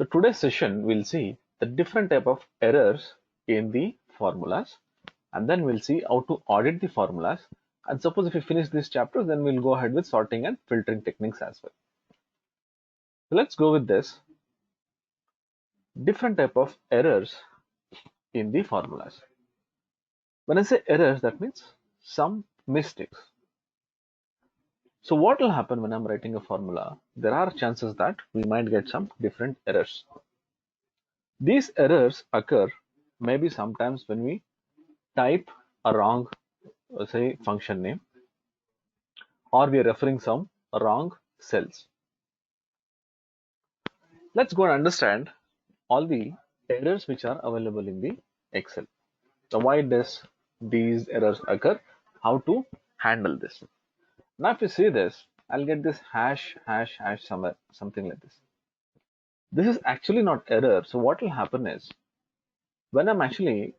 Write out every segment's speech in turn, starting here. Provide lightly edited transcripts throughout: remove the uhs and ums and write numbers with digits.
So today's session we'll see the different type of errors in the formulas, and then we'll see how to audit the formulas. And suppose if we finish this chapter, then we'll go ahead with sorting and filtering techniques as well. So let's go with this different type of errors in the formulas. When I say errors, that means some mistakes. So what will happen when I'm writing a formula? There are chances that we might get some different errors. These errors occur maybe sometimes when we type a wrong, say, function name, or we are referring some wrong cells. Let's go and understand all the errors which are available in the Excel. So why does these errors occur? How to handle this? Now if you see this, I'll get this hash somewhere, something like this. This is actually not error. So what will happen is when I'm actually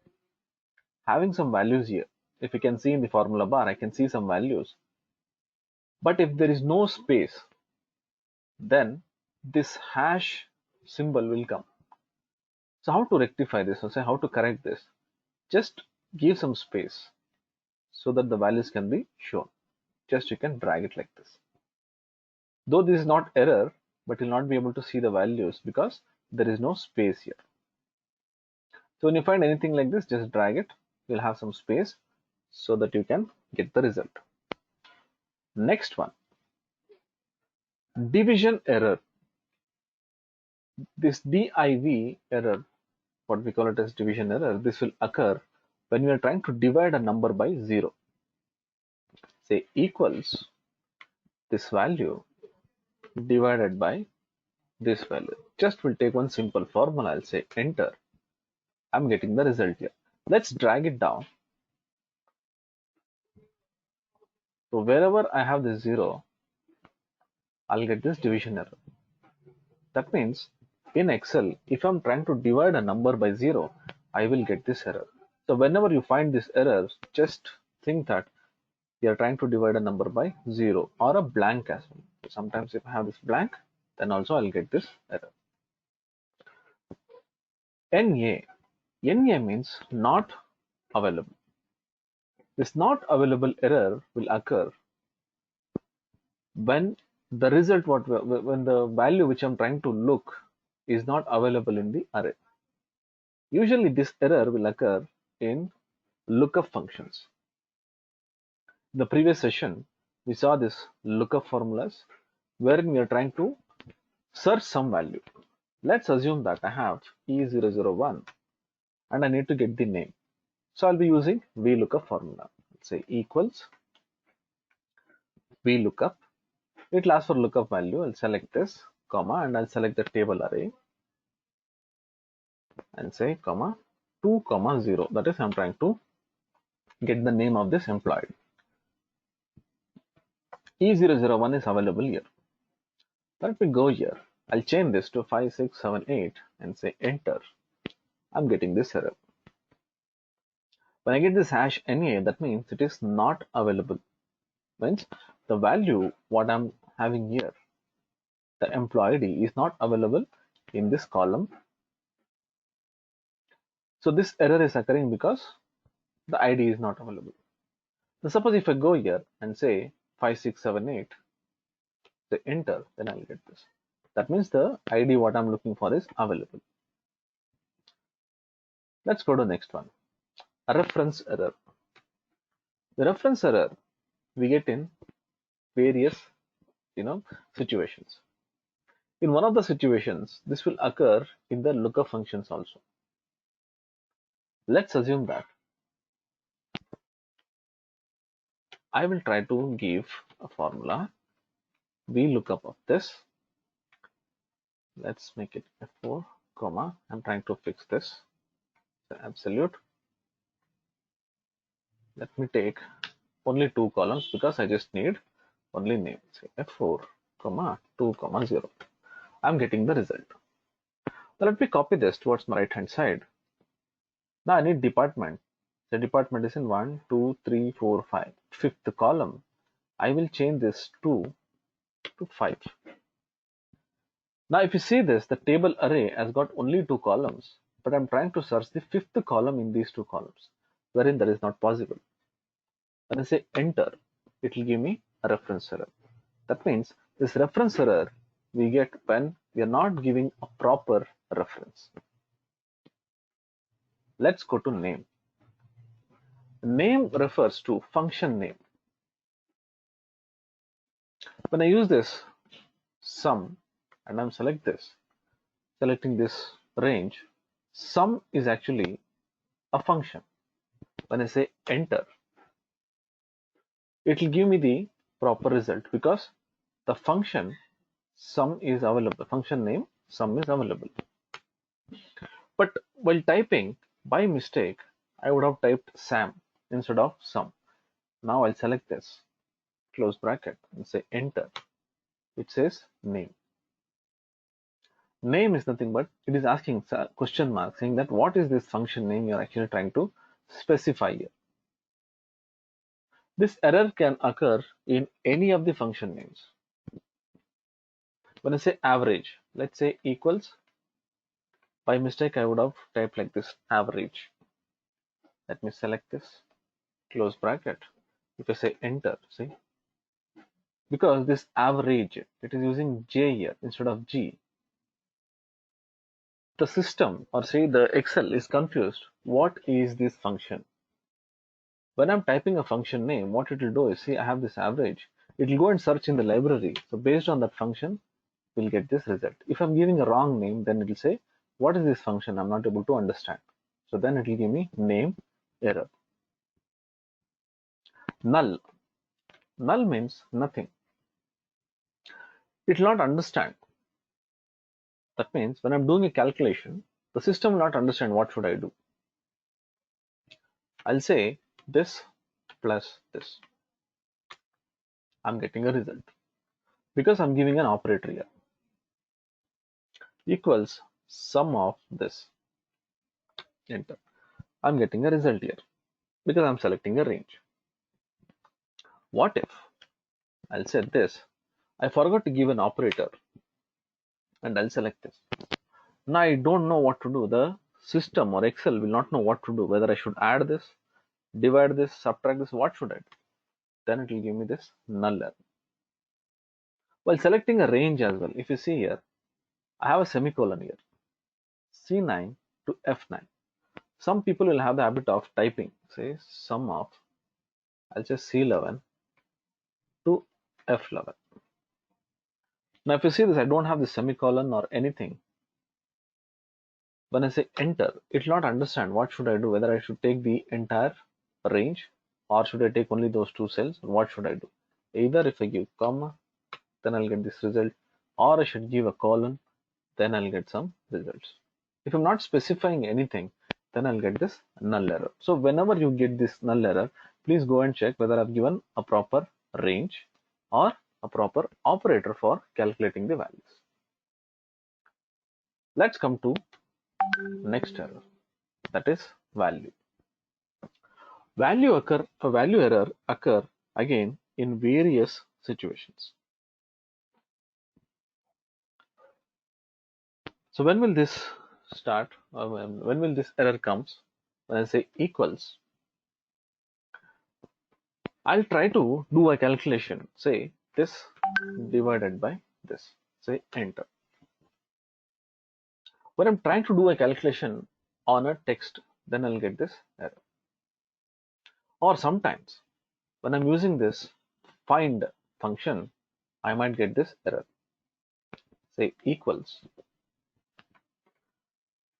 having some values here, if you can see in the formula bar, I can see some values. But if there is no space, then this hash symbol will come. So how to rectify this, or say how to correct this? Just give some space so that the values can be shown. Just you can drag it like this. Though this is not error, but you'll not be able to see the values because there is no space here. So when you find anything like this, just drag it. You'll have some space so that you can get the result. Next one, division error. This div error, what we call it as division error, this will occur when we are trying to divide a number by 0. Say equals this value divided by this value. Just will take one simple formula. I'll say enter. I'm getting the result here. Let's drag it down. So wherever I have this 0, I'll get this division error. That means in Excel, if I'm trying to divide a number by 0, I will get this error. So whenever you find this error, just think that you are trying to divide a number by 0 or a blank as well. Sometimes if I have this blank, then also I'll get this error. NA means not available. This not available error will occur when the result when the value which I'm trying to look is not available in the array. Usually this error will occur in lookup functions. In the previous session, we saw this lookup formulas wherein we are trying to search some value. Let's assume that I have E001 and I need to get the name. So I'll be using VLOOKUP formula. Let's say equals VLOOKUP. It will ask for lookup value. I'll select this, comma, and I'll select the table array and say comma 2, 0. That is, I'm trying to get the name of this employee. E001 is available here. Let me go here. I'll change this to 5678 and say enter. I'm getting this error. When I get this hash NA, that means it is not available. Means the value what I'm having here, the employee ID, is not available in this column. So this error is occurring because the ID is not available. So suppose if I go here and say 5678, say enter, then I'll get this. That means the ID what I'm looking for is available. Let's go to the next one. A reference error. The reference error we get in various situations. In one of the situations, this will occur in the lookup functions also. Let's assume that I will try to give a formula VLOOKUP of this. Let's make it F4, comma. I'm trying to fix this. The absolute. Let me take only 2 columns because I just need only name. Say F4, comma 2, 0. I'm getting the result. Now let me copy this towards my right hand side. Now I need department. The department is in 1, 2, 3, 4, 5. Fifth column. I will change this 2 to 5. Now if you see this, the table array has got only two columns, but I'm trying to search the fifth column in these two columns, wherein that is not possible. When I say enter, it will give me a reference error. That means this reference error we get when we are not giving a proper reference. Let's go to name. Name refers to function name. When I use this sum and I'm selecting this range, sum is actually a function. When I say enter, it will give me the proper result because the function sum is available. Function name sum is available. But while typing, by mistake, I would have typed Sam instead of sum. Now I'll select this, close bracket, and say enter. It says name. Name is nothing but it is asking a question mark saying that what is this function name you're actually trying to specify here. This error can occur in any of the function names. When I say average, let's say equals, by mistake I would have typed like this, average. Let me select this, close bracket. If I say enter, see, because this average, it is using J here instead of G. The system or say the Excel is confused. What is this function? When I'm typing a function name, what it will do is, see, I have this average. It will go and search in the library. So based on that function, we'll get this result. If I'm giving a wrong name, then it will say, what is this function? I'm not able to understand. So then it will give me name error. Null. Null means nothing. It will not understand. That means when I'm doing a calculation, the system will not understand what should I do. I'll say this plus this. I'm getting a result because I'm giving an operator here. Equals sum of this. Enter. I'm getting a result here because I'm selecting a range. What if I'll say this? I forgot to give an operator and I'll select this. Now I don't know what to do. The system or Excel will not know what to do, whether I should add this, divide this, subtract this, what should I do? Then it will give me this null error. While selecting a range as well, if you see here, I have a semicolon here, C9 to F9. Some people will have the habit of typing, say sum of, I'll say C11 to F11. Now if you see this, I don't have the semicolon or anything. When I say enter, it will not understand what should I do, whether I should take the entire range or should I take only those two cells, or what should I do. Either if I give comma, then I'll get this result, or I should give a colon, then I'll get some results. If I'm not specifying anything, then I'll get this null error. So whenever you get this null error, please go and check whether I've given a proper range or a proper operator for calculating the values. Let's come to next error, that is value. Value error occur again in various situations. So when will this start? When will this error comes? When I say equals, I'll try to do a calculation. Say this divided by this. Say enter. When I'm trying to do a calculation on a text, then I'll get this error. Or sometimes when I'm using this find function, I might get this error. Say equals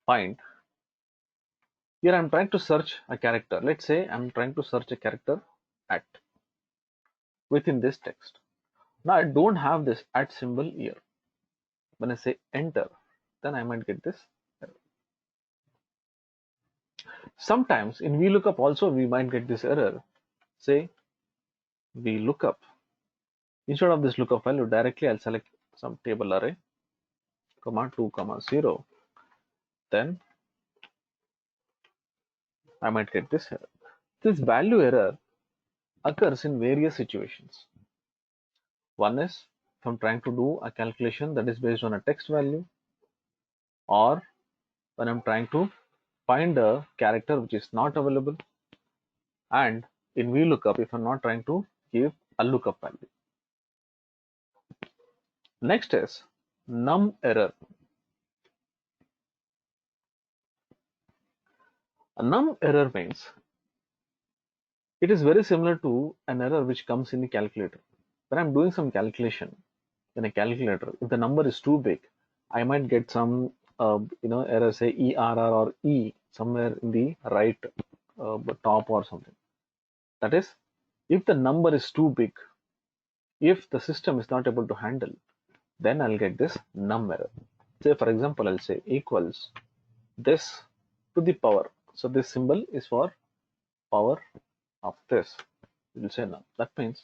find. Here I'm trying to search a character. Let's say I'm trying to search a character at within this text. Now I don't have this at symbol here. When I say enter, then I might get this error. Sometimes in VLOOKUP also we might get this error. Say VLOOKUP. Instead of this lookup value, directly I'll select some table array, comma 2, comma 0. Then I might get this error. This value error occurs in various situations. One is if I'm trying to do a calculation that is based on a text value, or when I'm trying to find a character which is not available, and in VLOOKUP if I'm not trying to give a lookup value. Next is num error. A num error means it is very similar to an error which comes in the calculator. When I'm doing some calculation in a calculator, if the number is too big, I might get some error, say ERR or E somewhere in the right top or something. That is, if the number is too big, if the system is not able to handle, then I'll get this num error. Say for example, I'll say equals this to the power. So this symbol is for power of this. It will say num. That means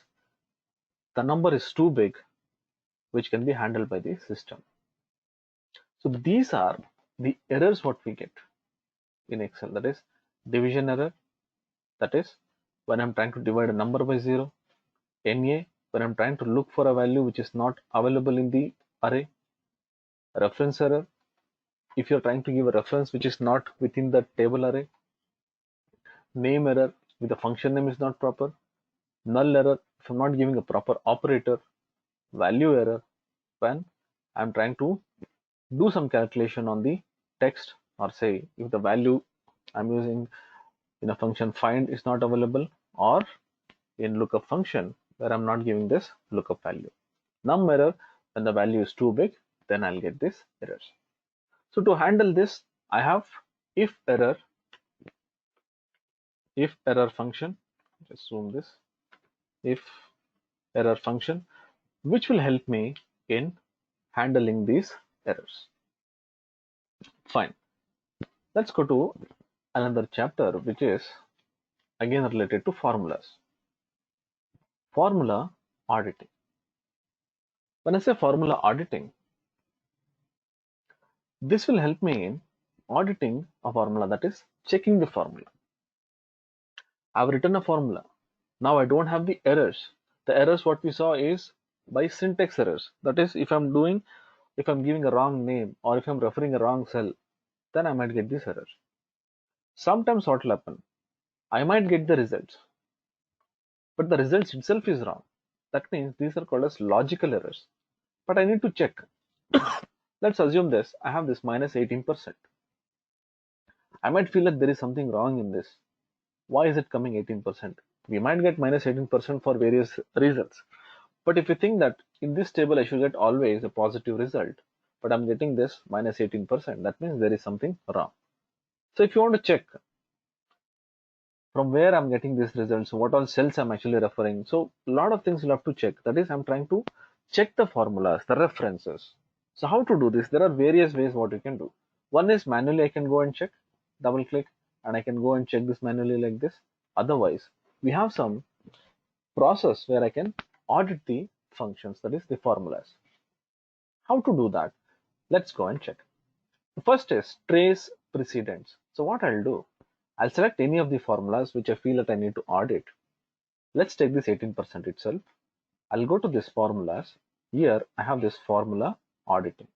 the number is too big, which can be handled by the system. So these are the errors what we get in Excel. That is division error. That is when I'm trying to divide a number by 0. NA, when I'm trying to look for a value which is not available in the array. Reference error, if you're trying to give a reference which is not within the table array. Name error, if the function name is not proper. Null error, if I'm not giving a proper operator. Value error, when I'm trying to do some calculation on the text, or say if the value I'm using in a function find is not available, or in lookup function where I'm not giving this lookup value. Num error, when the value is too big, then I'll get this errors. So to handle this, I have if error function. Just zoom this. If error function, which will help me in handling these errors. Fine. Let's go to another chapter, which is again related to formulas. Formula auditing. When I say formula auditing, this will help me in auditing a formula, that is checking the formula. I've written a formula. Now I don't have the errors. The errors what we saw is by syntax errors. That is, if I'm giving a wrong name, or if I'm referring a wrong cell, then I might get these errors. Sometimes what will happen, I might get the results, but the results itself is wrong. That means these are called as logical errors. But I need to check. Let's assume this. I have this minus 18%. I might feel like there is something wrong in this. Why is it coming 18%? We might get minus 18% for various reasons. But if you think that in this table I should get always a positive result, but I'm getting this minus 18%, that means there is something wrong. So if you want to check from where I'm getting these results, what all cells I'm actually referring, so a lot of things you'll have to check. That is, I'm trying to check the formulas, the references. So how to do this? There are various ways what you can do. One is manually I can go and check, double click, and I can go and check this manually like this. Otherwise, we have some process where I can audit the functions, that is the formulas. How to do that? Let's go and check. The first is trace precedents. So what I'll do, I'll select any of the formulas which I feel that I need to audit. Let's take this 18% itself. I'll go to this formulas. Here I have this formula auditing.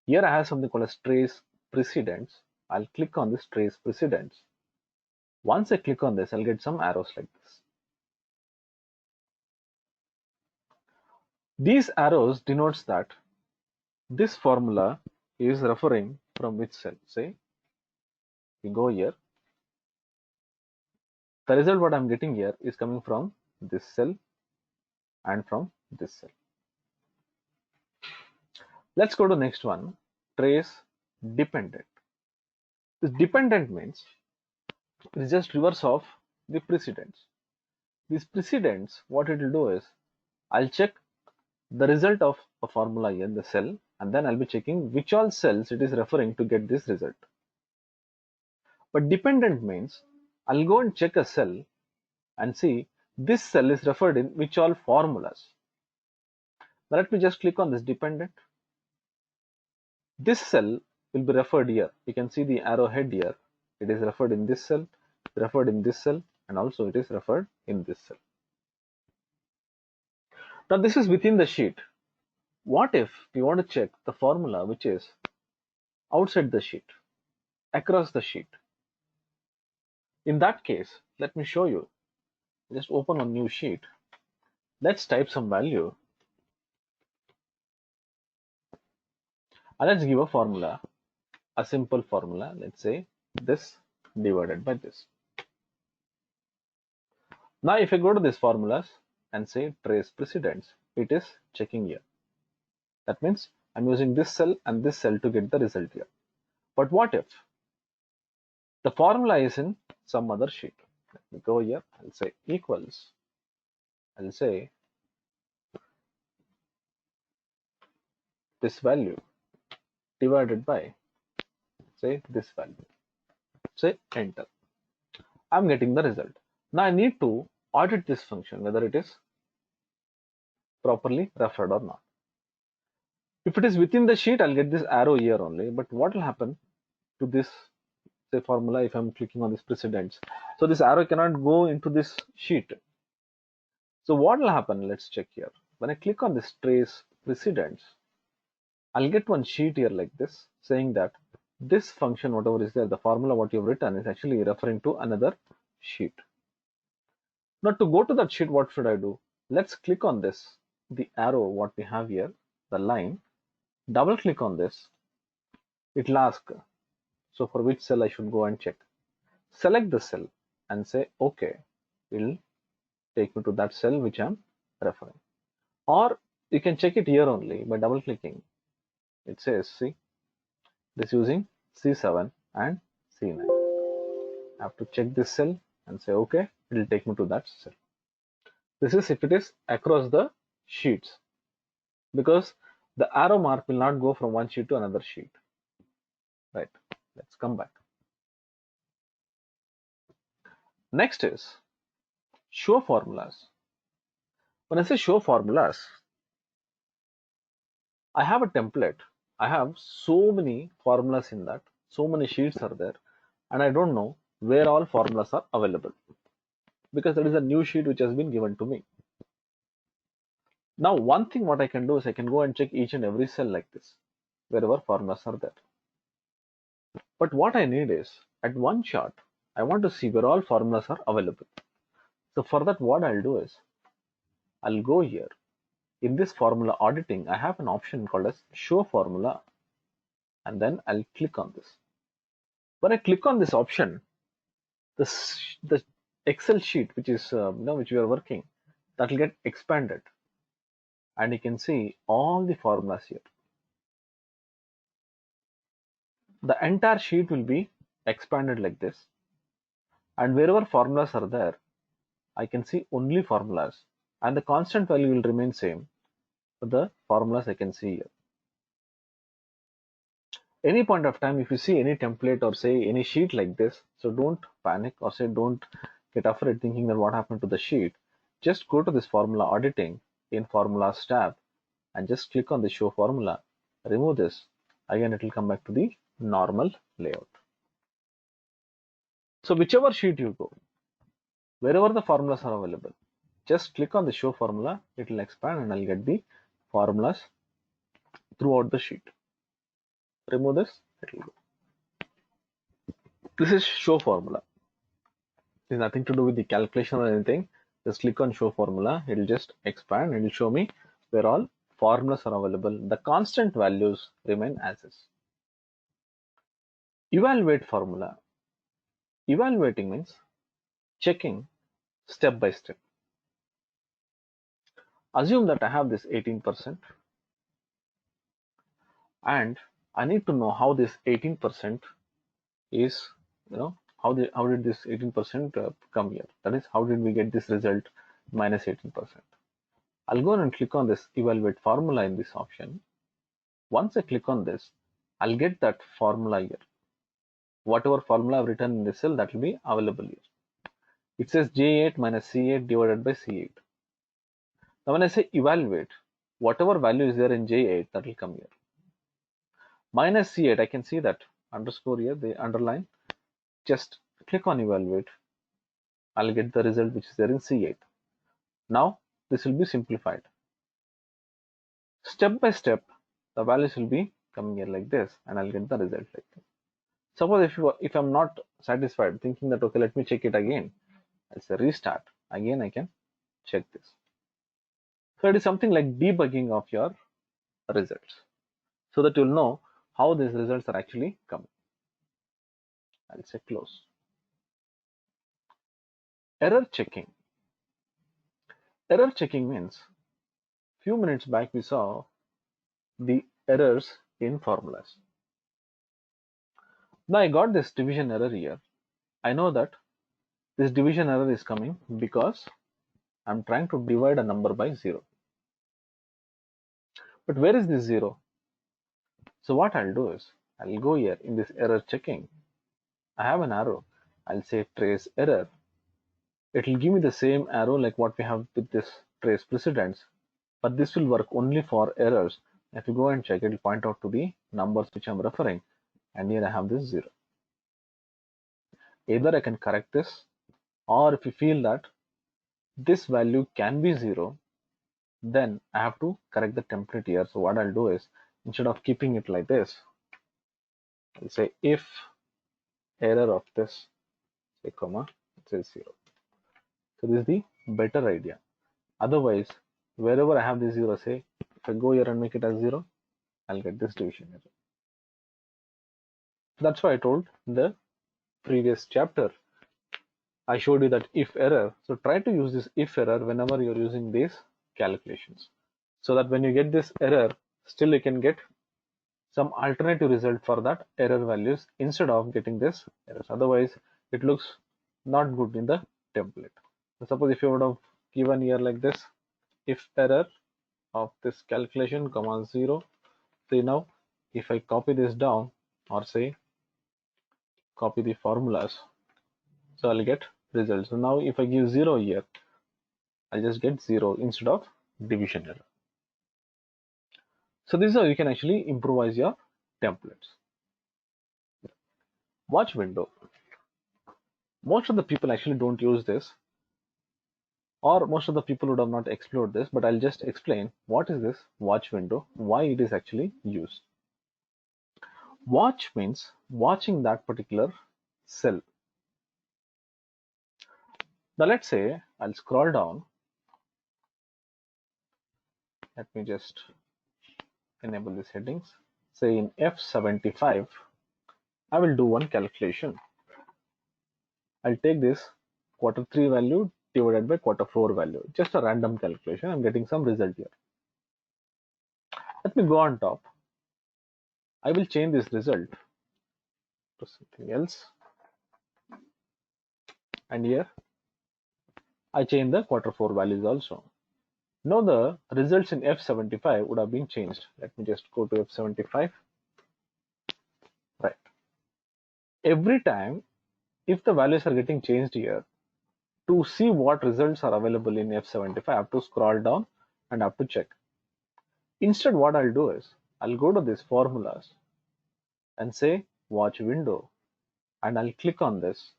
Here I have something called as trace precedents. I'll click on this trace precedents. Once I click on this, I'll get some arrows like this. These arrows denotes that this formula is referring from which cell. Say we go here. The result what I'm getting here is coming from this cell and from this cell. Let's go to next one, trace dependent. This dependent means it is just reverse of the precedents. These precedents, what it will do is, I'll check the result of a formula here in the cell, and then I'll be checking which all cells it is referring to get this result. But dependent means I'll go and check a cell and see this cell is referred in which all formulas. Now let me just click on this dependent. This cell will be referred here. You can see the arrowhead here. It is referred in this cell, referred in this cell, and also it is referred in this cell. Now this is within the sheet. What if we want to check the formula which is outside the sheet, across the sheet? In that case, let me show you. Just open a new sheet. Let's type some value and let's give a formula, a simple formula. Let's say this divided by this. Now if I go to these formulas and say trace precedence, it is checking here. That means I'm using this cell and this cell to get the result here. But what if the formula is in some other sheet? Let me go here. I'll say equals. I'll say this value divided by, say, this value. Say enter. I'm getting the result. Now I need to audit this function whether it is properly referred or not. If it is within the sheet, I'll get this arrow here only. But what will happen to this, say, formula if I'm clicking on this precedence? So this arrow cannot go into this sheet. So what will happen? Let's check here. When I click on this trace precedence, I'll get one sheet here like this saying that this function, whatever is there, the formula what you've written is actually referring to another sheet. Now to go to that sheet, what should I do? Let's click on this, the arrow what we have here, the line, double click on this. It will ask, so for which cell I should go and check. Select the cell and say OK. It will take me to that cell which I'm referring. Or you can check it here only by double clicking. It says, see, this using C7 and C9. I have to check this cell and say OK. It will take me to that cell. This is if it is across the sheets, because the arrow mark will not go from one sheet to another sheet. Right. Let's come back. Next is show formulas. When I say show formulas, I have a template. I have so many formulas in that. So many sheets are there. And I don't know where all formulas are available, because there is a new sheet which has been given to me. Now, one thing what I can do is I can go and check each and every cell like this, wherever formulas are there. But what I need is, at one shot, I want to see where all formulas are available. So for that, what I'll do is, I'll go here. In this formula auditing, I have an option called as show formula. And then I'll click on this. When I click on this option, the Excel sheet, which is which we are working, that will get expanded. And you can see all the formulas here. The entire sheet will be expanded like this. And wherever formulas are there, I can see only formulas. And the constant value will remain same for the formulas I can see here. Any point of time, if you see any template or say any sheet like this, so don't panic or say don't get afraid thinking that what happened to the sheet. Just go to this formula auditing in formulas tab and just click on the show formula. Remove this. Again, it will come back to the normal layout. So whichever sheet you go, wherever the formulas are available, just click on the show formula. It will expand and I'll get the formulas throughout the sheet. Remove this, it will go. This is show formula. It has nothing to do with the calculation or anything. Just click on show formula. It will just expand. It will show me where all formulas are available. The constant values remain as is. Evaluate formula. Evaluating means checking step by step. Assume that I have this 18% and I need to know how this 18% is, how did this 18% come here? That is, how did we get this result minus 18%? I'll go and click on this evaluate formula in this option. Once I click on this, I'll get that formula here. Whatever formula I've written in this cell, that will be available here. It says J8 minus C8 divided by C8. Now when I say evaluate, whatever value is there in J8, that will come here. Minus C8, I can see that underscore here, the underline. Just click on evaluate. I'll get the result which is there in C8. Now this will be simplified. Step by step, the values will be coming here like this, and I'll get the result like this. Suppose if I'm not satisfied, thinking that okay, let me check it again, I'll say restart. Again, I can check this. So it is something like debugging of your results, so that you'll know how these results are actually coming. I'll say close. Error checking. Error checking means few minutes back we saw the errors in formulas. Now I got this division error here. I know that this division error is coming because I'm trying to divide a number by 0. But where is this 0? So what I'll do is I'll go here in this error checking. I have an arrow. I'll say trace error. It will give me the same arrow like what we have with this trace precedence, but this will work only for errors. If you go and check, it will point out to the numbers which I'm referring, and here I have this 0. Either I can correct this, or if you feel that this value can be 0, then I have to correct the template here. So what I'll do is, instead of keeping it like this, I'll say if error of this, say comma, it says 0. So this is the better idea. Otherwise, wherever I have this 0, say if I go here and make it as 0, I'll get this division error. That's why I told in the previous chapter, I showed you that if error. So try to use this if error whenever you're using these calculations, so that when you get this error, still you can get some alternative result for that error values instead of getting this errors. Otherwise, it looks not good in the template. So suppose if you would have given here like this, if error of this calculation comma 0. See now, if I copy this down, or say copy the formulas, so I'll get results. So now if I give 0 here, I'll just get 0 instead of division error. So this is how you can actually improvise your templates. Watch window. Most of the people actually don't use this, or most of the people would have not explored this, but I'll just explain what is this watch window, why it is actually used. Watch means watching that particular cell. Now let's say I'll scroll down. Let me just enable these headings. Say in F75, I will do one calculation. I'll take this Q3 value divided by Q4 value. Just a random calculation. I'm getting some result here. Let me go on top. I will change this result to something else. And here I change the Q4 values also. Now the results in F75 would have been changed. Let me just go to F75. Right. Every time if the values are getting changed here, to see what results are available in F75, I have to scroll down and have to check. Instead, what I'll do is I'll go to these formulas and say watch window, and I'll click on this.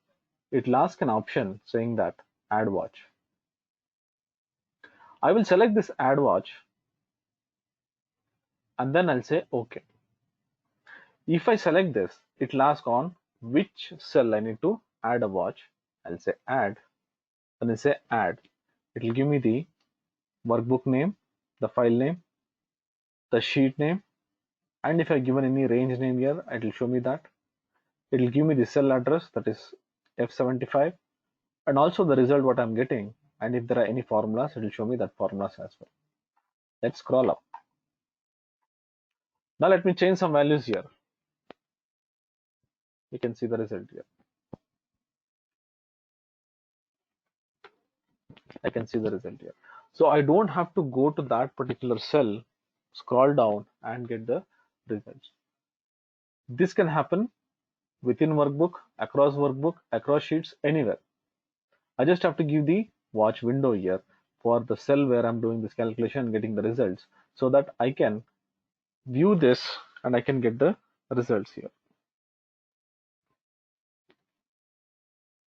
It'll ask an option saying that add watch. I will select this add watch, and then I'll say OK. If I select this, it'll ask on which cell I need to add a watch. I'll say add, and I say add. It'll give me the workbook name, the file name, the sheet name, and if I given any range name here, it will show me that. It will give me the cell address, that is F75, and also the result what I'm getting, and if there are any formulas, it will show me that formulas as well. Let's scroll up. Now let me change some values here. You can see the result here. I can see the result here. So I don't have to go to that particular cell, scroll down and get the results. This can happen within workbook, across sheets, anywhere. I just have to give the watch window here for the cell where I'm doing this calculation and getting the results, so that I can view this and I can get the results here.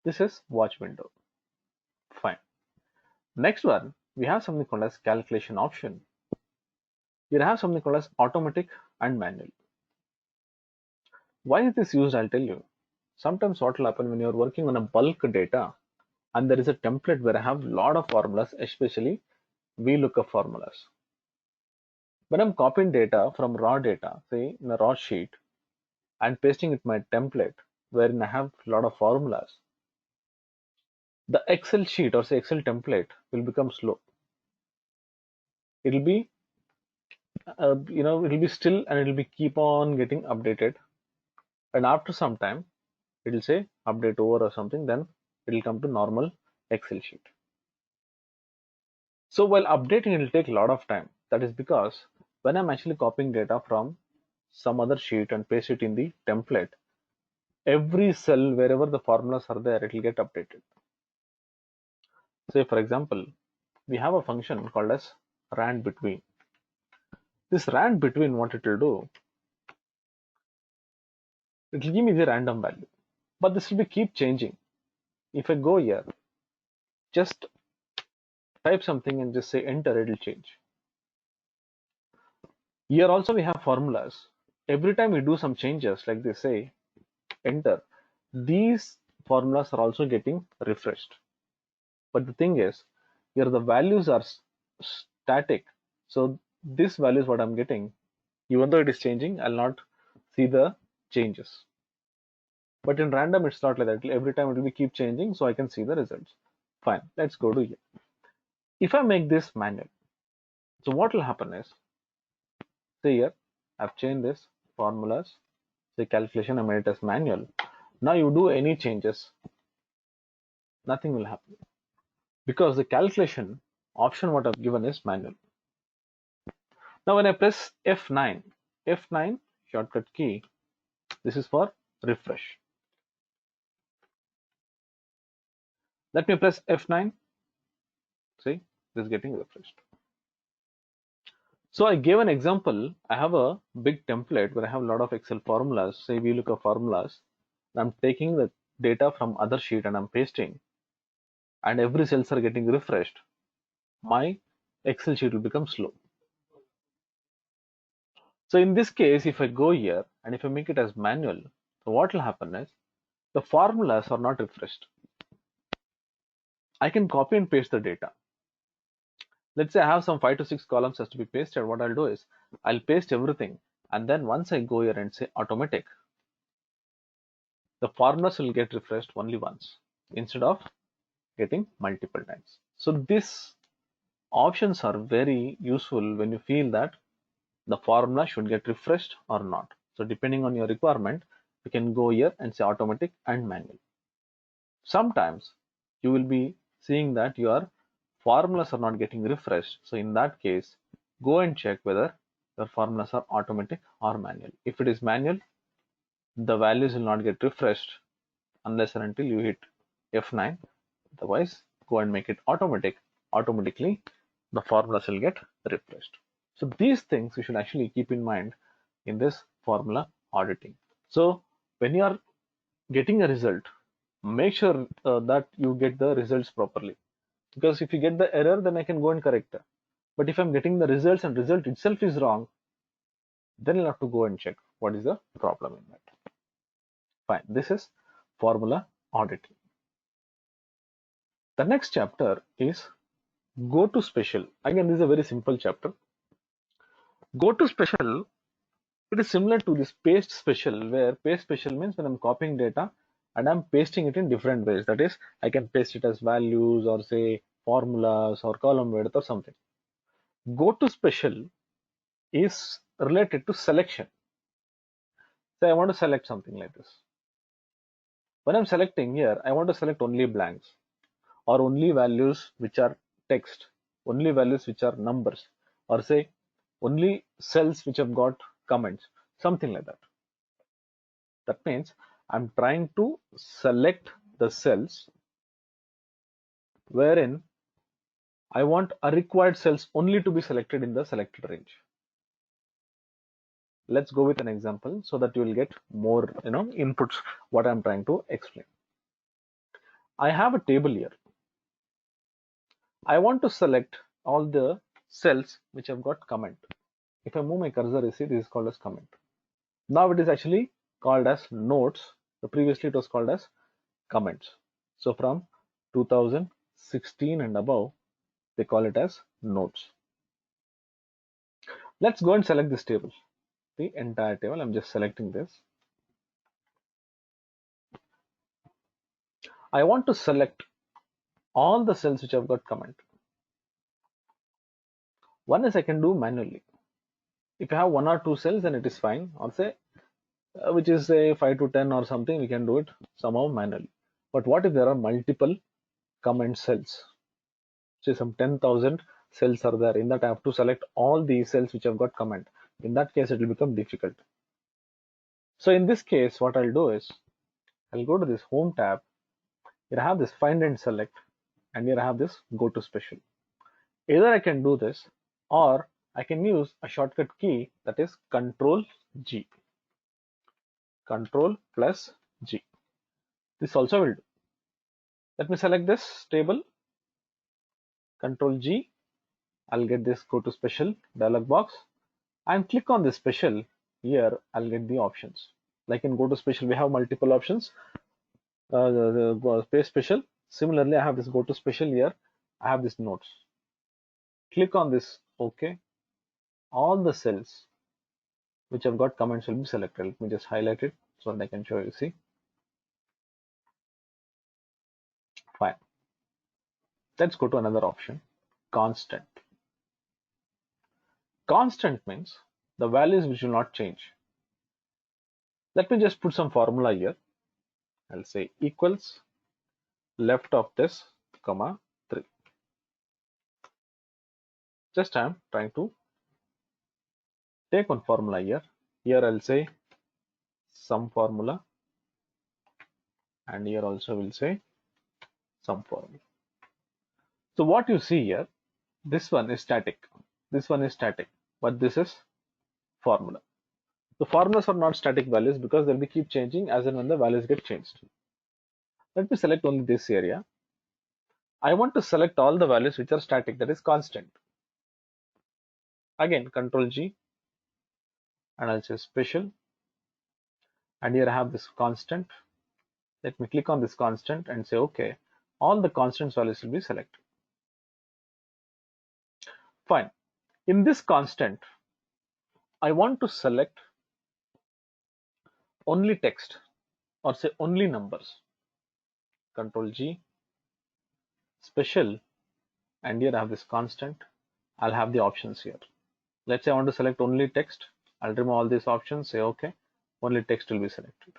This is watch window. Fine. Next one, we have something called as calculation option. You have something called as automatic and manual. Why is this used? I'll tell you. Sometimes what will happen when you're working on a bulk data and there is a template where I have a lot of formulas, especially VLOOKUP formulas. When I'm copying data from raw data, say in a raw sheet, and pasting it in my template wherein I have a lot of formulas, the Excel sheet or say Excel template will become slow. It'll be, it'll be still and it'll be keep on getting updated. And after some time, it'll say update over or something, then it'll come to normal Excel sheet. So while updating, it'll take a lot of time. That is because when I'm actually copying data from some other sheet and paste it in the template, every cell wherever the formulas are there, it will get updated. Say for example, we have a function called as rand between. This rand between, what it will do, it will give me the random value, but this will be keep changing. If I go here, just type something and just say enter, it will change. Here also we have formulas. Every time we do some changes like this, say enter, these formulas are also getting refreshed. But the thing is, here the values are static. So this value is what I'm getting. Even though it is changing, I'll not see the changes. But in random, it's not like that. Every time it will be keep changing, so I can see the results. Fine, let's go to here. If I make this manual, so what will happen is, say here, I've changed this formulas, say calculation, I made it as manual. Now you do any changes, nothing will happen because the calculation option what I've given is manual. Now when I press F9, F9 shortcut key, this is for refresh. Let me press F9. See, this is getting refreshed. So I gave an example. I have a big template where I have a lot of Excel formulas, say VLOOKUP formulas. I'm taking the data from other sheet and I'm pasting, and every cells are getting refreshed. My Excel sheet will become slow. So in this case, if I go here and if I make it as manual, so what will happen is the formulas are not refreshed. I can copy and paste the data. Let's say I have some 5 to 6 columns has to be pasted. What I'll do is I'll paste everything, and then once I go here and say automatic, the formulas will get refreshed only once instead of getting multiple times. So these options are very useful when you feel that the formula should get refreshed or not. So depending on your requirement, you can go here and say automatic and manual. Sometimes you will be seeing that your formulas are not getting refreshed. So in that case, go and check whether your formulas are automatic or manual. If it is manual, the values will not get refreshed unless and until you hit F9. Otherwise, go and make it automatic. Automatically, the formulas will get refreshed. So these things you should actually keep in mind in this formula auditing. So when you are getting a result, make sure that you get the results properly. Because if you get the error, then I can go and correct it. But if I'm getting the results and result itself is wrong, then you'll have to go and check what is the problem in that. Fine, this is formula auditing. The next chapter is go to special. Again, this is a very simple chapter. Go to special, it is similar to this paste special, where paste special means when I'm copying data and I'm pasting it in different ways. That is, I can paste it as values or say formulas or column width or something. Go to special is related to selection. Say I want to select something like this. When I'm selecting here, I want to select only blanks or only values which are text, only values which are numbers, or say only cells which have got comments, something like that. That means I'm trying to select the cells wherein I want a required cells only to be selected in the selected range. Let's go with an example so that you will get more inputs what I'm trying to explain. I have a table here. I want to select all the cells which have got comment. If I move my cursor, you see this is called as comment. Now it is actually called as notes. So previously it was called as comments. So from 2016 and above, they call it as notes. Let's go and select this table, the entire table. I'm just selecting this. I want to select all the cells which have got comment. One is I can do manually. If you have 1 or 2 cells, then it is fine. Or say, which is say 5 to 10 or something, we can do it somehow manually. But what if there are multiple comment cells? Say some 10,000 cells are there. In that, I have to select all these cells which have got comment. In that case, it will become difficult. So in this case, what I'll do is I'll go to this home tab. Here I have this find and select, and here I have this go to special. Either I can do this, or I can use a shortcut key, that is Control G. Control plus G. This also will do. Let me select this table. Control G. I'll get this go to special dialog box and click on this special. Here I'll get the options. Like in go to special, we have multiple options. The space special. Similarly, I have this go to special here. I have this notes. Click on this OK. All the cells which have got comments will be selected. Let me just highlight it so that I can show you. See, fine. Let's go to another option, constant. Constant means the values which will not change. Let me just put some formula here. I'll say equals left of this comma 3. Just I'm trying to take one formula here. Here I'll say some formula, and here also will say some formula. So what you see here, this one is static, this one is static, but this is formula. The formulas are not static values because they'll be keep changing as and when the values get changed. Let me select only this area. I want to select all the values which are static, that is constant. Again, Control G, and I'll say special, and here I have this constant. Let me click on this constant and say OK. All the constants values will be selected. Fine. In this constant, I want to select only text, or say only numbers. Control G, special, and here I have this constant. I'll have the options here. Let's say I want to select only text. I'll remove all these options, say OK. Only text will be selected.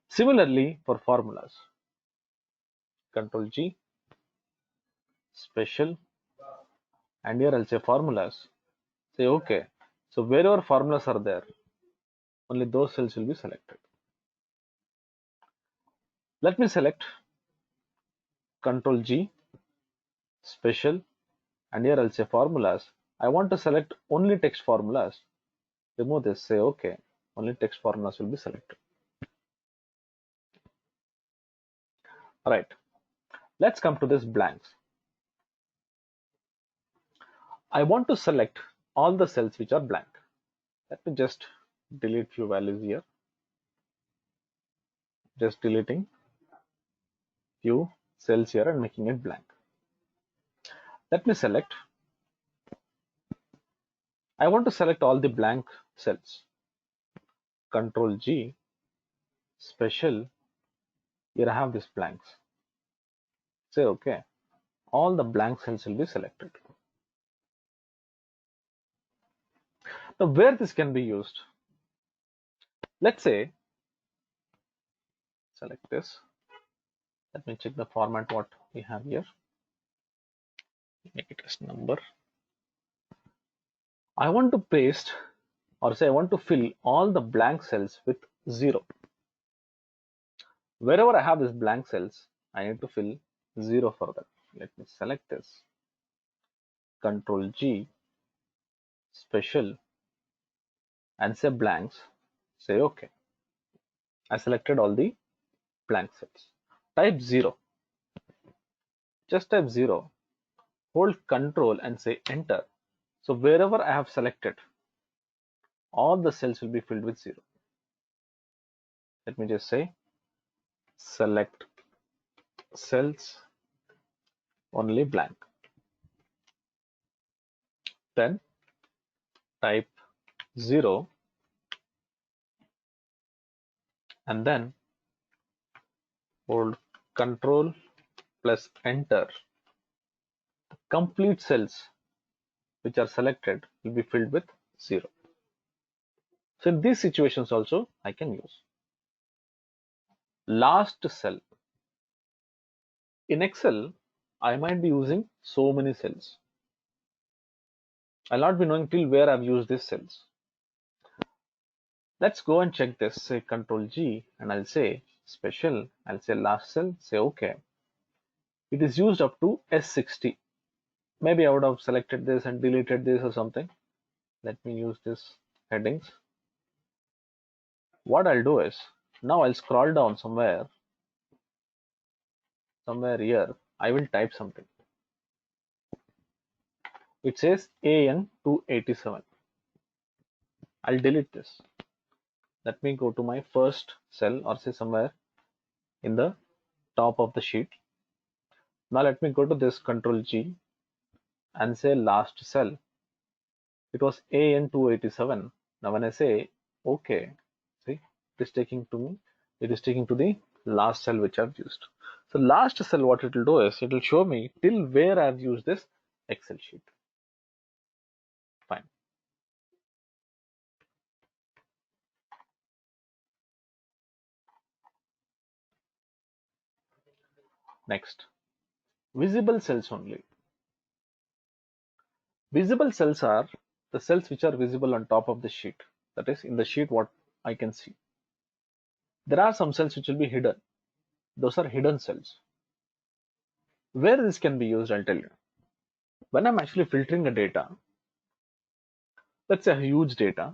Similarly for formulas, Control G, special, and here I'll say formulas, say OK. So wherever formulas are there, only those cells will be selected. Let me select Control G, special, and here I'll say formulas. I want to select only text formulas. Remove this, say OK. Only text formulas will be selected. Right. Let's come to this blanks. I want to select all the cells which are blank. Let me just delete few values here. Just deleting few cells here and making it blank. Let me select. I want to select all the blank cells. Control G, special. Here I have these blanks. Say OK. All the blank cells will be selected. Now where this can be used? Let's say, select this. Let me check the format what we have here. Make it as number. I want to paste, or say I want to fill all the blank cells with 0. Wherever I have these blank cells, I need to fill 0 for that. Let me select this. Control G, special, and say blanks. Say OK. I selected all the blank cells. Type 0. Just type 0. Hold Control and say enter. So wherever I have selected, all the cells will be filled with 0. Let me just say select cells only blank. Then type 0 and then hold Control plus Enter. Complete cells which are selected will be filled with 0. So in these situations also I can use last cell. In Excel, I might be using so many cells. I'll not be knowing till where I've used these cells. Let's go and check this. Say Control G and I'll say special. I'll say last cell. Say OK. It is used up to S60. Maybe I would have selected this and deleted this or something. Let me use this headings. What I'll do is now I'll scroll down somewhere here. I will type something. It says AN287. I'll delete this. Let me go to my first cell or say somewhere in the top of the sheet. Now let me go to this Control G and say last cell. It was AN287. Now when I say OK, see it is taking to me. It is taking to the last cell which I've used. So last cell, what it will do is it will show me till where I've used this Excel sheet. Fine. Next, visible cells only. Visible cells are the cells which are visible on top of the sheet. That is in the sheet what I can see. There are some cells which will be hidden. Those are hidden cells. Where this can be used, I'll tell you. When I'm actually filtering a data, let's say a huge data,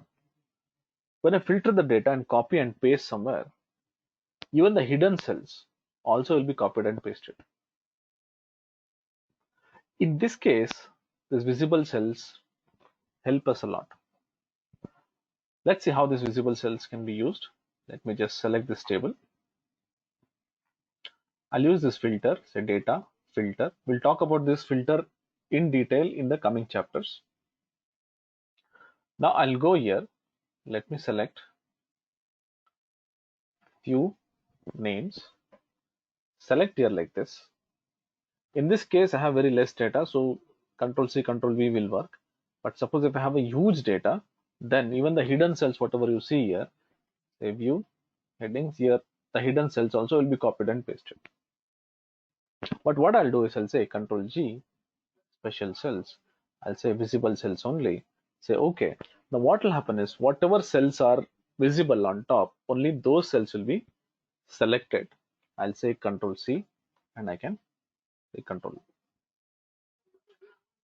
when I filter the data and copy and paste somewhere, even the hidden cells also will be copied and pasted. In this case, these visible cells help us a lot. Let's see how these visible cells can be used. Let me just select this table. I'll use this filter, say data filter. We'll talk about this filter in detail in the coming chapters. Now I'll go here. Let me select few names. Select here like this. In this case, I have very less data, so Control C, Control V will work. But suppose if I have a huge data, then even the hidden cells, whatever you see here, say view, headings here, the hidden cells also will be copied and pasted. But what I'll do is I'll say Control G, special cells. I'll say visible cells only. Say OK. Now what will happen is whatever cells are visible on top, only those cells will be selected. I'll say Control C and I can say Control.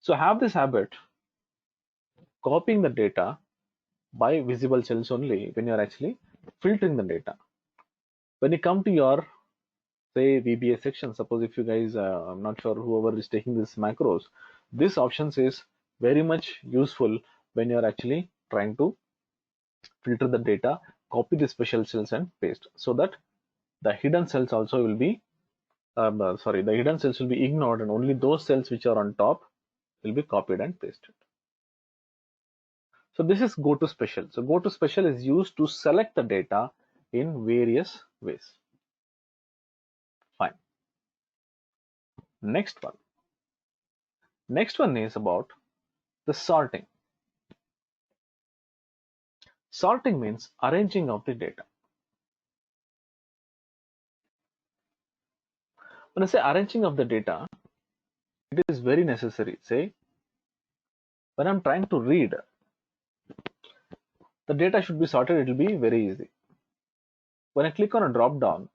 So have this habit copying the data by visible cells only when you're actually filtering the data. When you come to your say VBA section, suppose if you guys, I'm not sure whoever is taking this macros, this option is very much useful when you're actually trying to filter the data, copy the special cells and paste so that the hidden cells also will be, the hidden cells will be ignored and only those cells which are on top will be copied and pasted. So this is go to special. So go to special is used to select the data in various ways. Fine. Next one. Next one is about the sorting. Sorting means arranging of the data. When I say arranging of the data, it is very necessary. Say, when I'm trying to read, the data should be sorted, it will be very easy. When I click on a drop down,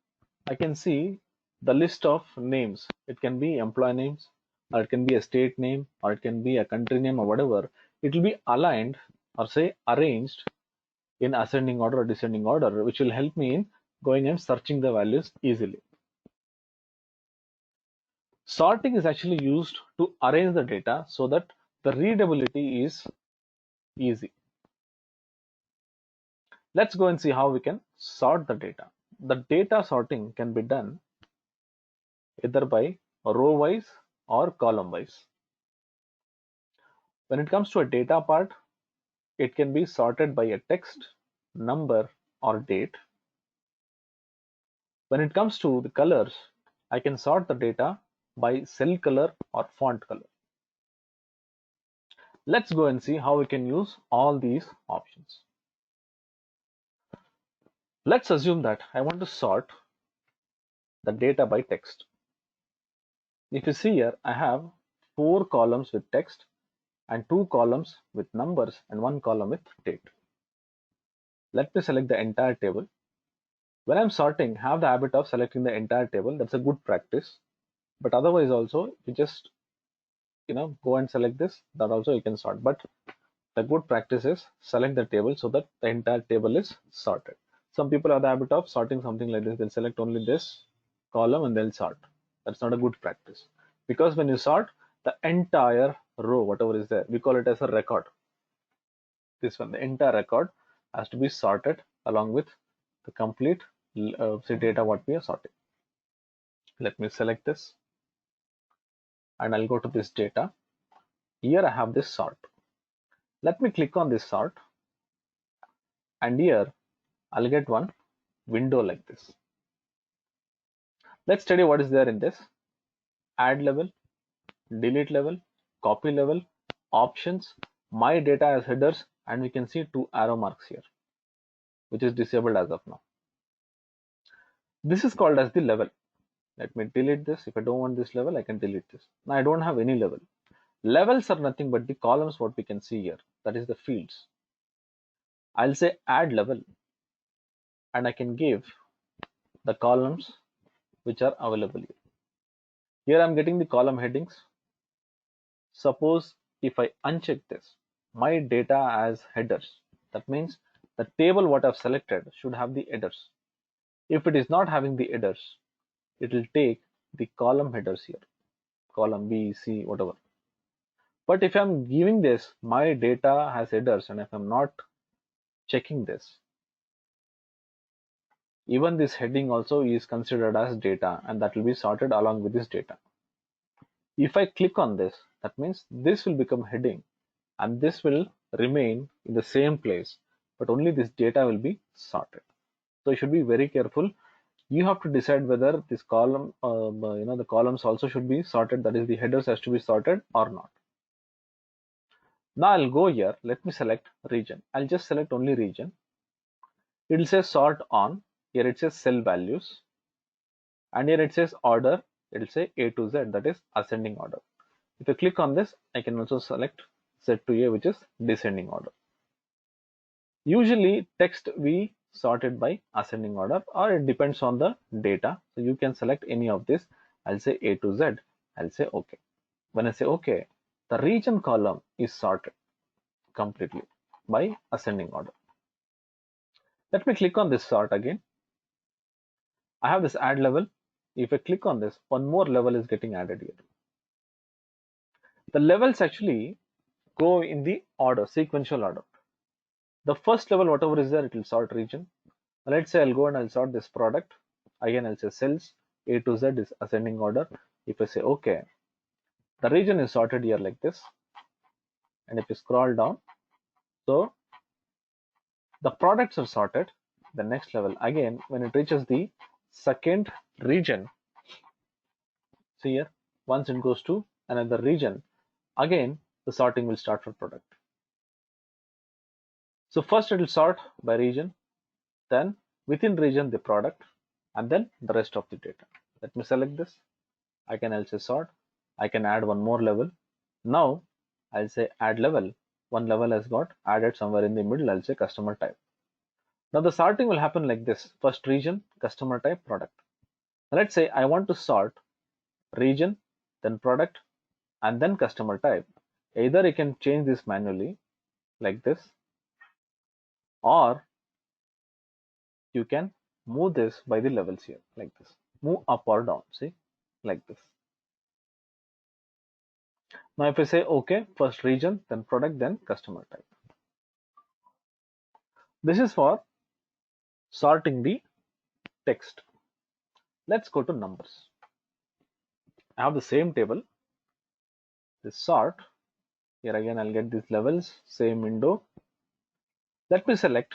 I can see the list of names. It can be employee names, or it can be a state name, or it can be a country name, or whatever. It will be aligned or say arranged in ascending order or descending order, which will help me in going and searching the values easily. Sorting is actually used to arrange the data so that The readability is easy. Let's go and see how we can sort the data. The data sorting can be done either by row wise or column wise. When it comes to a data part, it can be sorted by a text, number, or date. When it comes to the colors, I can sort the data by cell color or font color. Let's go and see how we can use all these options. Let's assume that I want to sort the data by text. If you see here, I have 4 columns with text and 2 columns with numbers and 1 column with date. Let me select the entire table. When I'm sorting, have the habit of selecting the entire table. That's a good practice. But otherwise also, you just go and select this, that also you can sort. But the good practice is select the table so that the entire table is sorted. Some people have the habit of sorting something like this. They'll select only this column and they'll sort. That's not a good practice, because when you sort the entire row, whatever is there, we call it as a record. This one, the entire record has to be sorted along with the complete say data what we are sorting. Let me select this and I'll go to this data. Here I have this sort. Let me click on this sort, and here I'll get one window like this. Let's study what is there in this. Add level, delete level, copy level, options, my data as headers, and we can see 2 arrow marks here, which is disabled as of now. This is called as the level. Let me delete this. If I don't want this level, I can delete this. Now I don't have any level. Levels are nothing but the columns what we can see here. That is the fields. I'll say add level, and I can give the columns which are available here. Here I'm getting the column headings. Suppose if I uncheck this, my data as headers, that means the table what I've selected should have the headers. If it is not having the headers, it will take the column headers here, column B, C, whatever. But if I'm giving this, my data has headers, and if I'm not checking this, even this heading also is considered as data, and that will be sorted along with this data. If I click on this, that means this will become heading and this will remain in the same place, but only this data will be sorted. So you should be very careful. You have to decide whether this column, the columns also should be sorted, that is the headers has to be sorted or not. Now I'll go here, let me select region. I'll just select only region. It will say sort on, here it says cell values, and here it says order, it will say A to Z, that is ascending order. If I click on this, I can also select Z to A, which is descending order. Usually text we sort it by ascending order, or it depends on the data. So you can select any of this. I'll say A to Z. I'll say OK. When I say OK, the region column is sorted completely by ascending order. Let me click on this sort again. I have this add level. If I click on this, one more level is getting added here. The levels actually go in the order, sequential order. The first level, whatever is there, it will sort region. Let's say I'll go and I'll sort this product. Again, I'll say cells, A to Z is ascending order. If I say OK, the region is sorted here like this. And if you scroll down, so the products are sorted. The next level, again, when it reaches the second region, see here, once it goes to another region, again, the sorting will start for product. So first it will sort by region, then within region the product, and then the rest of the data. Let me select this. I can also sort. I can add one more level. Now I'll say add level. One level has got added somewhere in the middle. I'll say customer type. Now the sorting will happen like this. First region, customer type, product. Let's say I want to sort region, then product, and then customer type. Either you can change this manually like this, or you can move this by the levels here like this. Move up or down, see, like this. Now if I say OK, first region, then product, then customer type. This is for sorting the text. Let's go to numbers. I have the same table, this sort. Here again, I'll get these levels, same window. Let me select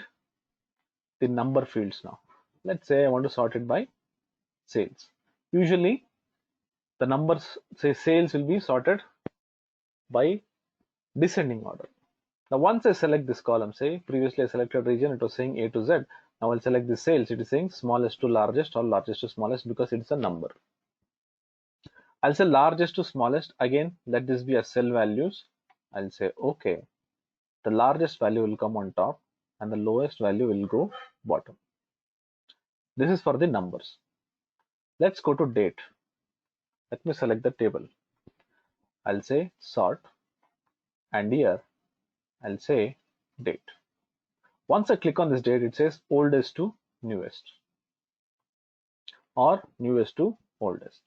the number fields now. Let's say I want to sort it by sales. Usually the numbers, say sales, will be sorted by descending order. Now once I select this column, say previously I selected region, it was saying A to Z. Now I'll select the sales, it is saying smallest to largest or largest to smallest because it's a number. I'll say largest to smallest. Again, let this be a cell values. I'll say OK. The largest value will come on top and the lowest value will go bottom. This is for the numbers. Let's go to date. Let me select the table. I'll say sort, and here I'll say date. Once I click on this date, it says oldest to newest or newest to oldest.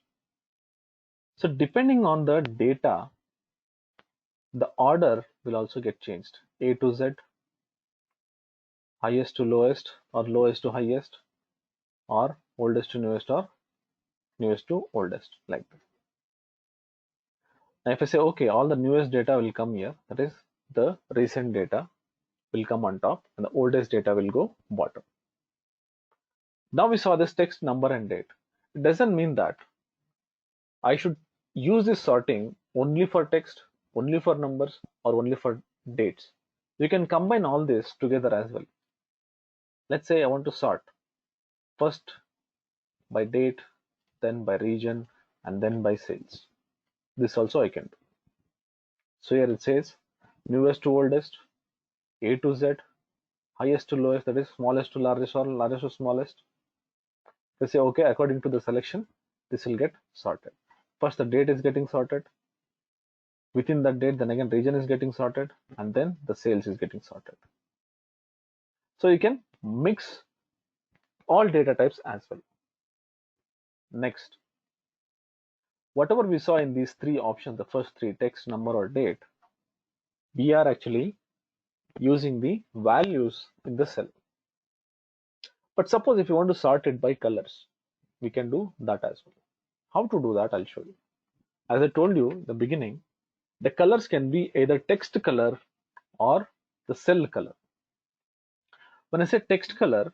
So depending on the data, the order will also get changed. A to Z, highest to lowest or lowest to highest, or oldest to newest or newest to oldest, like that. Now if I say OK, all the newest data will come here, that is the recent data will come on top and the oldest data will go bottom. Now we saw this text, number and date. It doesn't mean that I should use this sorting only for text, only for numbers, or only for dates. You can combine all this together as well. Let's say I want to sort first by date, then by region, and then by sales. This also I can do. So here it says newest to oldest, A to Z, highest to lowest, that is smallest to largest or largest to smallest. They say OK, according to the selection, this will get sorted. First the date is getting sorted. Within that date, then again region is getting sorted, and then the sales is getting sorted. So you can mix all data types as well. Next, whatever we saw in these three options, the first three, text, number, or date, we are actually using the values in the cell. But suppose if you want to sort it by colors, we can do that as well. How to do that, I'll show you. As I told you in the beginning, the colors can be either text color or the cell color. When I say text color,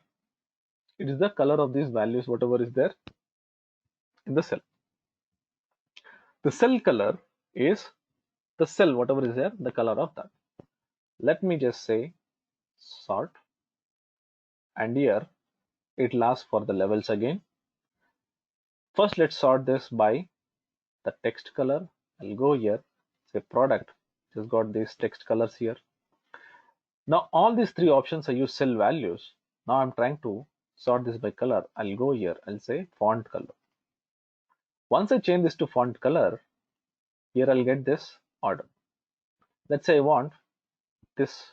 it is the color of these values, whatever is there in the cell. The cell color is the cell, whatever is there, the color of that. Let me just say sort, and here it will ask for the levels again. First, let's sort this by the text color. I'll go here, say product, just got these text colors here. Now all these three options I use cell values. Now I'm trying to sort this by color. I'll go here, I'll say font color. Once I change this to font color, here I'll get this order. Let's say I want this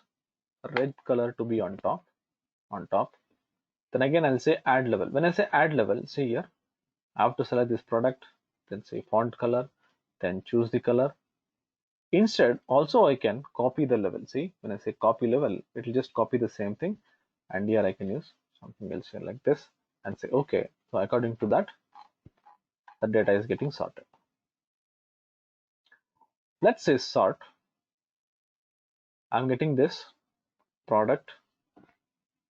red color to be on top. Then again I'll say add level. When I say add level, see here, I have to select this product, then say font color, then choose the color. Instead, also I can copy the level. See, when I say copy level, it will just copy the same thing, and here I can use something else here like this and say OK. So according to that, the data is getting sorted. Let's say sort. I'm getting this product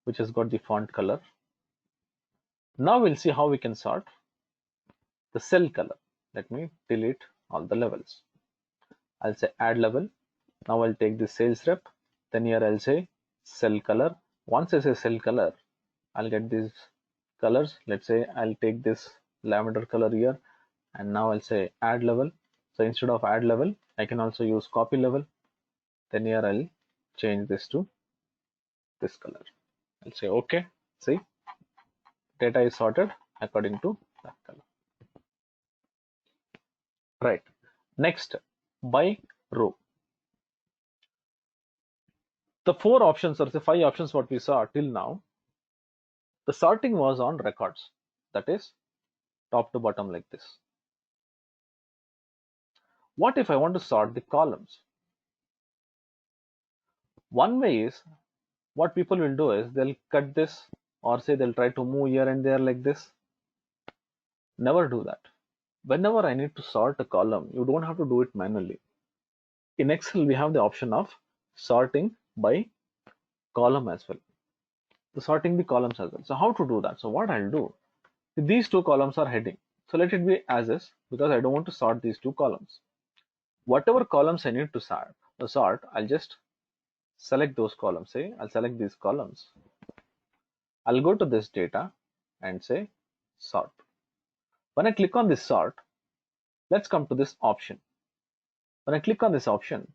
which has got the font color. Now we'll see how we can sort the cell color. Let me delete all the levels. I'll say add level. Now I'll take the sales rep. Then here I'll say cell color. Once I say cell color, I'll get these colors. Let's say I'll take this lavender color here, and now I'll say add level. So instead of add level, I can also use copy level. Then here I'll change this to this color. I'll say OK. See, data is sorted according to that color. Right. Next, by row. The four options, or the five options what we saw till now, the sorting was on records, that is top to bottom like this. What if I want to sort the columns? One way is, what people will do is they'll cut this, or say they'll try to move here and there like this. Never do that. Whenever I need to sort a column, you don't have to do it manually. In Excel, we have the option of sorting by column as well. So sorting the columns as well. So how to do that? So what I'll do, these two columns are heading. So let it be as is, because I don't want to sort these two columns. Whatever columns I need to sort, I'll just select those columns. Say I'll select these columns. I'll go to this data and say sort. When I click on this sort, let's come to this option. When I click on this option,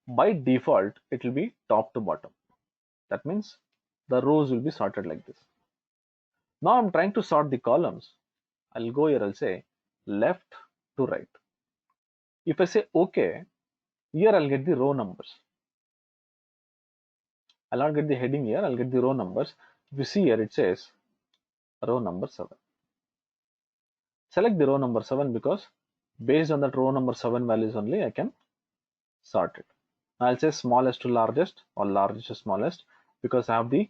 by default, it will be top to bottom. That means the rows will be sorted like this. Now I'm trying to sort the columns. I'll go here, I'll say left to right. If I say OK, here I'll get the row numbers. I'll not get the heading here, I'll get the row numbers. If you see here, it says row number 7. Select the row number 7 because based on that row number 7 values only, I can sort it. I'll say smallest to largest or largest to smallest because I have the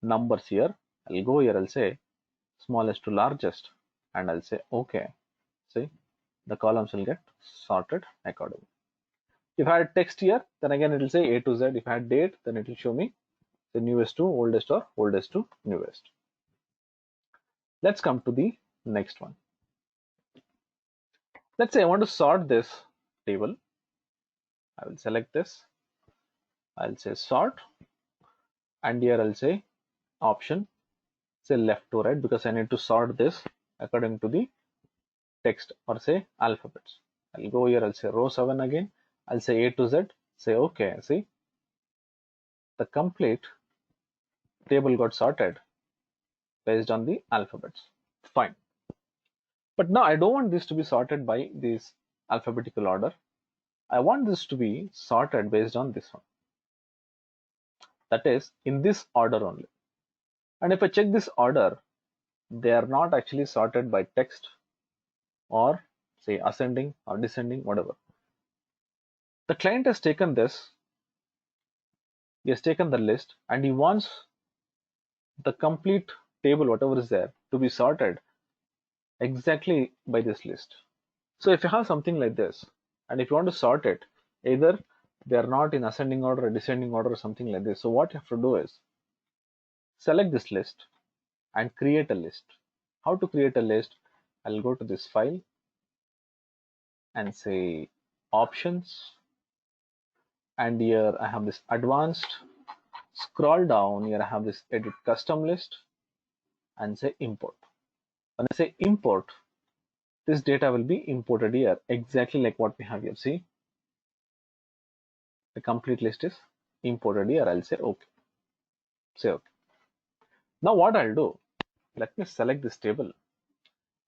numbers here. I'll go here, I'll say smallest to largest and I'll say OK. See, the columns will get sorted accordingly. If I had text here, then again it will say A to Z. If I had date, then it will show me the newest to oldest or oldest to newest. Let's come to the next one. Let's say I want to sort this table. I will select this. I'll say sort, and here I'll say option, say left to right because I need to sort this according to the text or say alphabets. I'll go here, I'll say row 7 again. I'll say A to Z, say OK. See, the complete table got sorted based on the alphabets. Fine. But now I don't want this to be sorted by this alphabetical order. I want this to be sorted based on this one. That is in this order only. And if I check this order, they are not actually sorted by text or say ascending or descending, whatever. The client has taken this, he has taken the list and he wants the complete table, whatever is there, to be sorted exactly by this list. So if you have something like this, and if you want to sort it, either they are not in ascending order or descending order or something like this. So what you have to do is select this list and create a list. How to create a list? I'll go to this file and say options, and here I have this advanced. Scroll down, here I have this edit custom list and say import. When I say import, this data will be imported here exactly like what we have here. See, the complete list is imported here. I'll say OK. Say OK. Now what I'll do, let me select this table.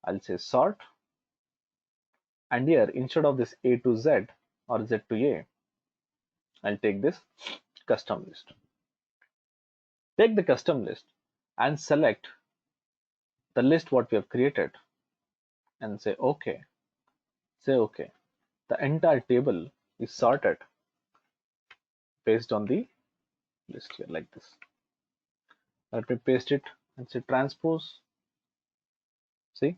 I'll say sort, and here instead of this A to Z or Z to A, I'll take this custom list. Take the custom list and select the list what we have created and say OK. Say OK. The entire table is sorted based on the list here like this. Let me paste it and say transpose. See,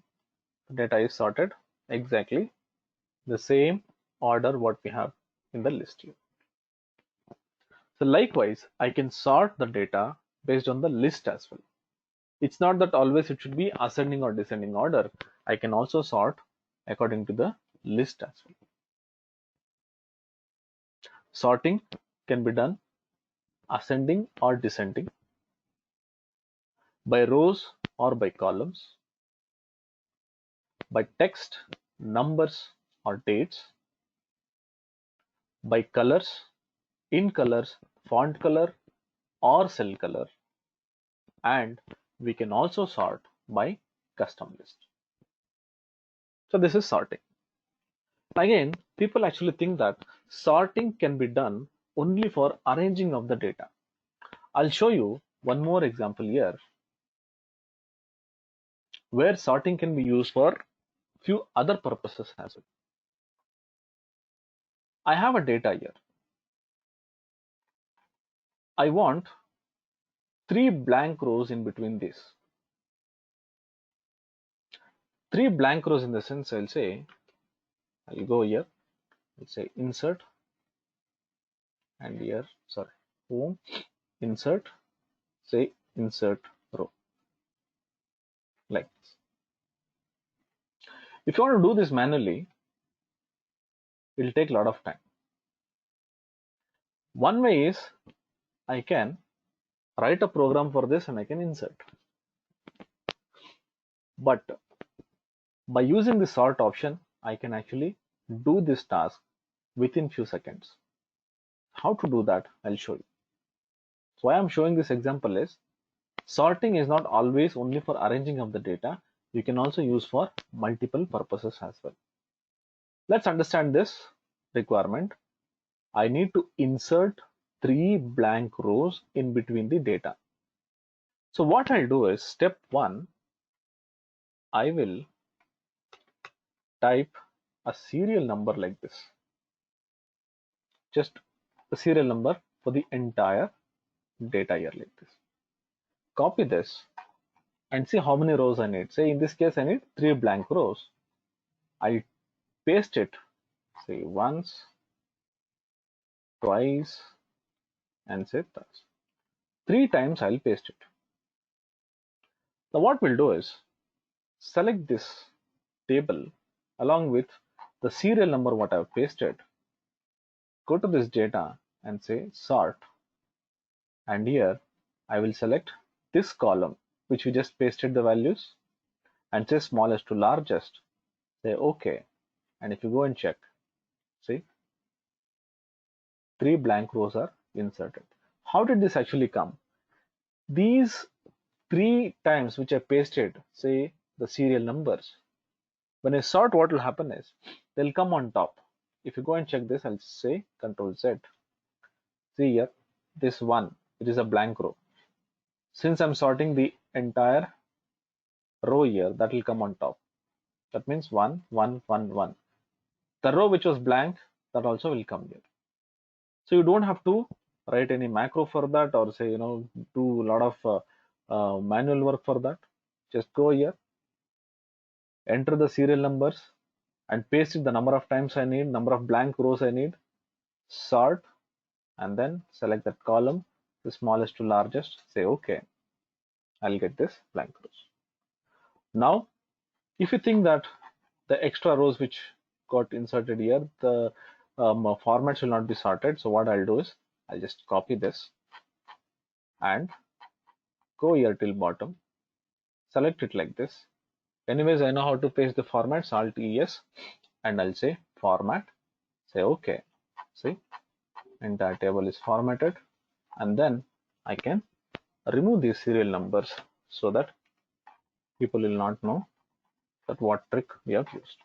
the data is sorted exactly the same order what we have in the list here. So likewise, I can sort the data based on the list as well. It's not that always it should be ascending or descending order. I can also sort according to the list as well. Sorting can be done ascending or descending, by rows or by columns, by text, numbers or dates, by colors, in colors, font color or cell color, and we can also sort by custom list. So this is sorting. Again, people actually think that sorting can be done only for arranging of the data. I'll show you one more example here where sorting can be used for few other purposes as well. I have a data here. I want 3 blank rows in between this. 3 blank rows in the sense I'll go here, I'll say insert, and here, sorry, home, insert, say insert row, like this. If you want to do this manually, it will take a lot of time. One way is I can write a program for this and I can insert. But by using the sort option, I can actually do this task within few seconds. How to do that, I'll show you. So why I'm showing this example is sorting is not always only for arranging of the data. You can also use for multiple purposes as well. Let's understand this requirement. I need to insert 3 blank rows in between the data. So what I'll do is step 1, I will type a serial number like this. Just the serial number for the entire data here like this. Copy this and see how many rows I need. Say in this case I need 3 blank rows. I paste it, say once, twice, and say thrice. 3 times I'll paste it. Now what we'll do is select this table along with the serial number what I've pasted. Go to this data and say sort, and here I will select this column which we just pasted the values and say smallest to largest, say OK, and if you go and check, see 3 blank rows are inserted. How did this actually come? These 3 times which I pasted, say the serial numbers, when I sort, what will happen is they'll come on top. If you go and check this, I'll say Control Z. See here, this one, it is a blank row. Since I'm sorting the entire row here, that will come on top. That means 1, 1, 1, 1. The row which was blank, that also will come here. So you don't have to write any macro for that, or say, do a lot of manual work for that. Just go here, enter the serial numbers and paste it the number of times I need, number of blank rows I need, sort, and then select that column, the smallest to largest, say OK. I'll get this blank rows. Now, if you think that the extra rows which got inserted here, the formats will not be sorted. So what I'll do is I'll just copy this and go here till bottom, select it like this. Anyways, I know how to paste the format, Alt ES, and I'll say format, say OK. See, entire table is formatted, and then I can remove these serial numbers so that people will not know that what trick we have used.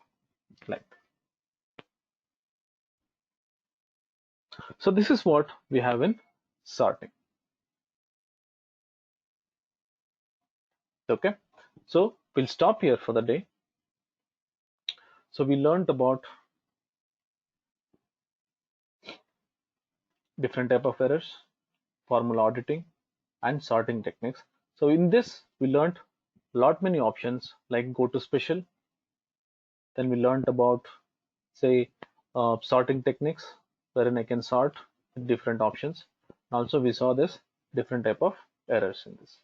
Like, so this is what we have in sorting. Okay, so we'll stop here for the day. So we learned about different type of errors, formula auditing, and sorting techniques. So in this we learned lot many options like go to special. Then we learned about, say, sorting techniques wherein I can sort different options. Also we saw this different type of errors in this.